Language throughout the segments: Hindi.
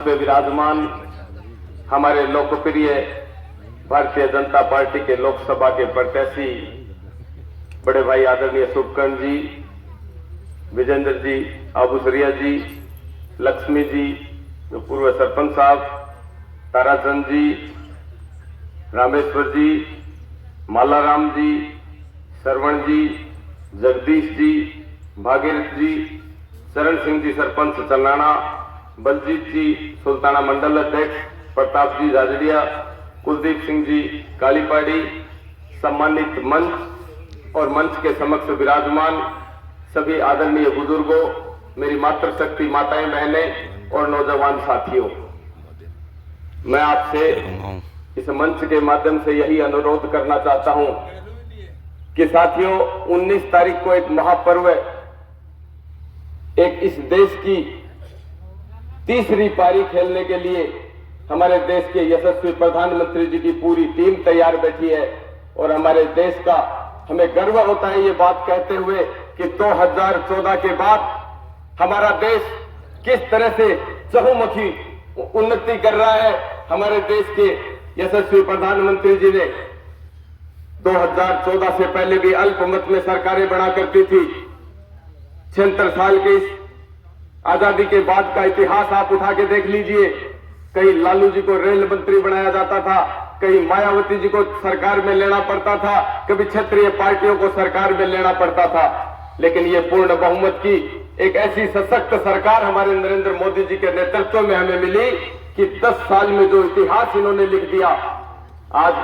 पे विराजमान हमारे लोकप्रिय भारतीय जनता पार्टी के लोकसभा के प्रत्याशी बड़े भाई आदरणीय शुभकर्ण जी, विजेंद्र जी, आबूसरिया जी, लक्ष्मी जी, जो पूर्व सरपंच साहब, ताराचंद जी, रामेश्वर जी, मालाराम जी, श्रवण जी, जगदीश जी, भागीरथ जी, चरण सिंह जी सरपंच चलाना, बलजीत जी सुल्ताना मंडल अध्यक्ष, प्रताप जी झाझड़िया, कुलदीप सिंह जी कालीपाड़ी, सम्मानित मंच और मंच के समक्ष विराजमान सभी आदरणीय बुजुर्गों, मेरी मातृशक्ति माताएं बहनें और नौजवान साथियों, मैं आपसे इस मंच के माध्यम से यही अनुरोध करना चाहता हूं कि साथियों 19 तारीख को एक महापर्व, एक इस देश की तीसरी पारी खेलने के लिए हमारे देश के यशस्वी प्रधानमंत्री जी की पूरी टीम तैयार बैठी है और हमारे देश का हमें गर्व होता है ये बात कहते हुए कि 2014 के बाद हमारा देश किस तरह से चहुमुखी उन्नति कर रहा है। हमारे देश के यशस्वी प्रधानमंत्री जी ने 2014 से पहले भी अल्पमत में सरकारें बना करती थी। 76 साल के इस आजादी के बाद का इतिहास आप उठा के देख लीजिए। कहीं लालू जी को रेल मंत्री बनाया जाता था, कहीं मायावती जी को सरकार में लेना पड़ता था, कभी क्षेत्रीय पार्टियों को सरकार में लेना पड़ता था, लेकिन ये पूर्ण बहुमत की एक ऐसी सशक्त सरकार हमारे नरेंद्र मोदी जी के नेतृत्व में हमें मिली कि 10 साल में जो इतिहास इन्होंने लिख दिया। आज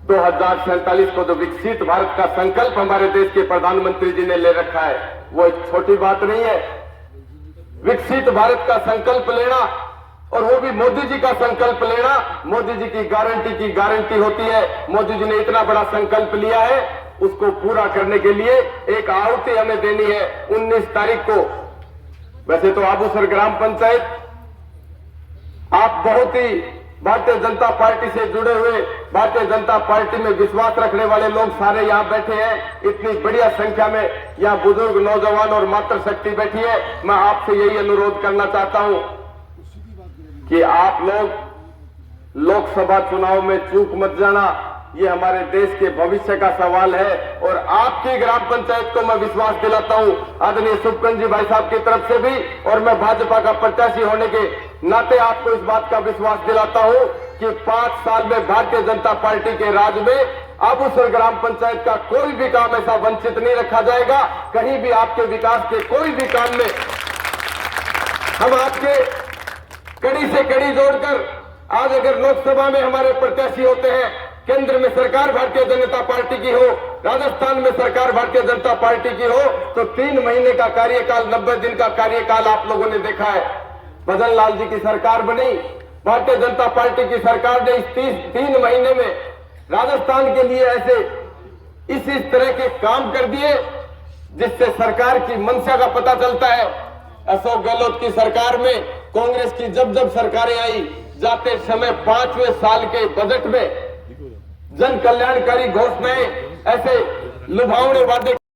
2047 को जो विकसित भारत का संकल्प हमारे देश के प्रधानमंत्री जी ने ले रखा है, वो एक छोटी बात नहीं है। विकसित भारत का संकल्प लेना और वो भी मोदी जी का संकल्प लेना, मोदी जी की गारंटी होती है। मोदी जी ने इतना बड़ा संकल्प लिया है, उसको पूरा करने के लिए एक आहुति हमें देनी है 19 तारीख को। वैसे तो आबूसर ग्राम पंचायत आप बहुत ही भारतीय जनता पार्टी से जुड़े हुए, भारतीय जनता पार्टी में विश्वास रखने वाले लोग सारे यहाँ बैठे हैं। इतनी बढ़िया संख्या में यहाँ बुजुर्ग, नौजवान और मातृशक्ति बैठी है। मैं आपसे यही अनुरोध करना चाहता हूं कि आप लोग लोकसभा चुनाव में चूक मत जाना। ये हमारे देश के भविष्य का सवाल है और आपकी ग्राम पंचायत को मैं विश्वास दिलाता हूं, आदरणीय शुभकर्ण जी भाई साहब की तरफ से भी, और मैं भाजपा का प्रत्याशी होने के नाते आपको इस बात का विश्वास दिलाता हूं कि 5 साल में भारतीय जनता पार्टी के राज में आबूसर ग्राम पंचायत का कोई भी काम ऐसा वंचित नहीं रखा जाएगा। कहीं भी आपके विकास के कोई भी काम में हम आपके कड़ी से कड़ी जोड़कर, आज अगर लोकसभा में हमारे प्रत्याशी होते हैं, केंद्र में सरकार भारतीय जनता पार्टी की हो, राजस्थान में सरकार भारतीय जनता पार्टी की हो, तो 3 महीने का कार्यकाल, 90 दिन का कार्यकाल आप लोगों ने देखा है। भजन लाल जी की सरकार बनी, भारतीय जनता पार्टी की सरकार ने इस 3 महीने में राजस्थान के लिए ऐसे इस तरह के काम कर दिए जिससे सरकार की मंशा का पता चलता है। अशोक गहलोत की सरकार में, कांग्रेस की जब सरकारें आई, जाते समय 5वें साल के बजट में जन कल्याणकारी घोषणाएं, ऐसे लुभावने वादे